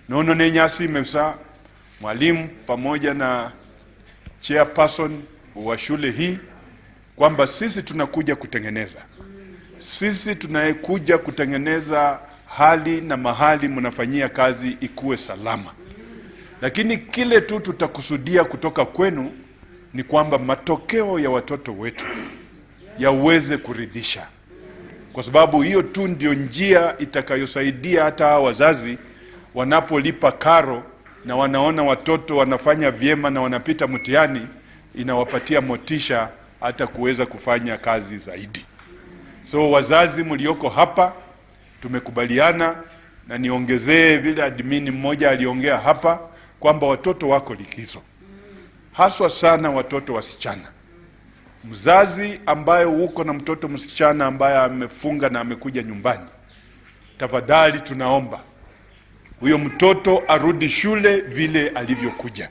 Nono nenyasi mefsa mwalimu pamoja na chairperson wa shule hii kwamba sisi tunakuja kutengeneza. Sisi tunakuja kutengeneza hali na mahali mnafanyia kazi ikuwe salama. Lakini kile tu tutakusudia kutoka kwenu ni kwamba matokeo ya watoto wetu yaweze kuridhisha. Kwa sababu hiyo tu ndio njia itakayosaidia hata wazazi wanapolipa karo na wanaona watoto wanafanya vyema na wanapita mtihani, inawapatia motisha hata kuweza kufanya kazi zaidi. So wazazi mlioko hapa tumekubaliana, na niongezee vile admin mmoja aliongea hapa kwamba watoto wako likizo, haswa sana watoto wasichana. Mzazi ambaye uko na mtoto msichana ambaye amefunga na amekuja nyumbani, tafadhali tunaomba huyo mtoto arudi shule vile alivyokuja.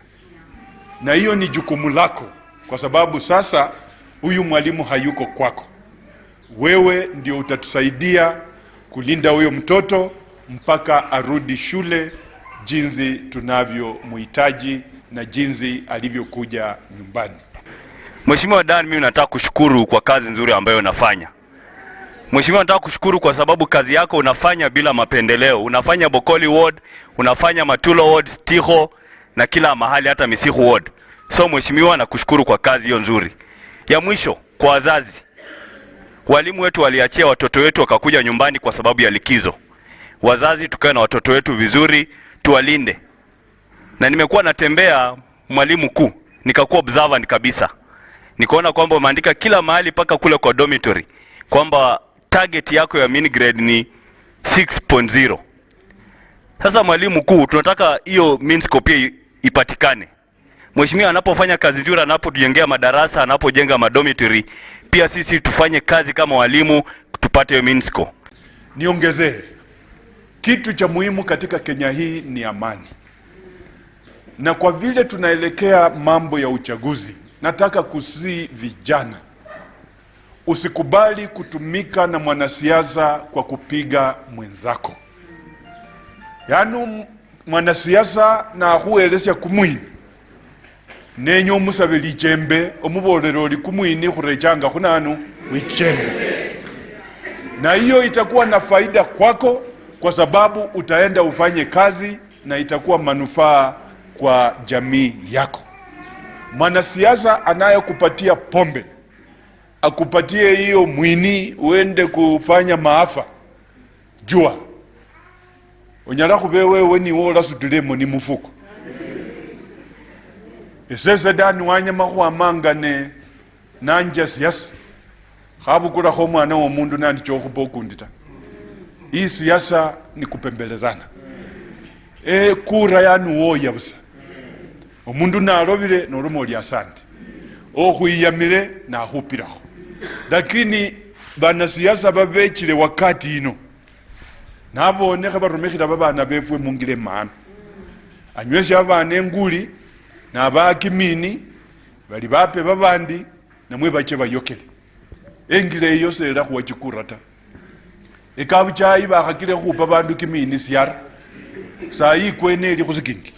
Na hiyo ni jukumu lako, kwa sababu sasa huyu mwalimu hayuko kwako. Wewe ndio utatusaidia kulinda huyo mtoto mpaka arudi shule jinsi tunavyomuhitaji na jinsi alivyokuja nyumbani. Mheshimiwa Dan, mimi nataka kushukuru kwa kazi nzuri ambayo unafanya. Mheshimiwa, nataka kushukuru kwa sababu kazi yako unafanya bila mapendeleo. Unafanya Bokoli Ward, unafanya Matulo Ward, Stiho na kila mahali, hata Misihu Ward. So mheshimiwa, nakushukuru kwa kazi hiyo nzuri. Ya mwisho, kwa wazazi. Walimu wetu waliachia watoto wetu wakakuja nyumbani kwa sababu ya likizo. Wazazi, tukae na watoto wetu vizuri, tuwalinde. Na nimekuwa natembea mwalimu mkuu, nikakuwa observant kabisa. Nikaona kwamba umeandika kila mahali paka kule kwa dormitory kwamba target yako ya mini grade ni 6.0. Sasa mwalimu mkuu, tunataka hiyo mean score pia ipatikane. Mheshimiwa anapofanya kazi nzuri, anapojengea madarasa, anapojenga madormitory, pia sisi tufanye kazi kama walimu tupate hiyo mean score. Niongezee, kitu cha muhimu katika Kenya hii ni amani. Na kwa vile tunaelekea mambo ya uchaguzi, nataka kusi vijana, usikubali kutumika na mwanasiasa kwa kupiga mwenzako. Yaani mwanasiasa na huelesya kumwini nenyo musabeli chembe omubolero li kumwini khurechanga khunanu wichembe. Na hiyo itakuwa na faida kwako, kwa sababu utaenda ufanye kazi na itakuwa manufaa kwa jamii yako. Mwanasiasa anayekupatia pombe, akupatie hiyo mwini uende kufanya maafa, jua onyala kubewe weni wola sutulemo ni mufuko. Esese dani wanyama kuamangane nanja siasa khabukula kho mwana wa mundu nandi chokhupa okundita. Hii siasa ni kupembelezana. Kura yani woya busa. Omundu nalobile nolumo lya asante, okhwiyamile nakhupilakho. Lakini banasiasa babechile wakati ino nabonekhe barumikhila babana befwe mungile maana. Anywesha abana enguli na bakimini bali bape babandi namwe bache bayokele. Engile iyo sela khuwa chikura ta. Ekabuchayi bakhakile khupa bandu kimini siara. Saa hii kwene ili khusikingi.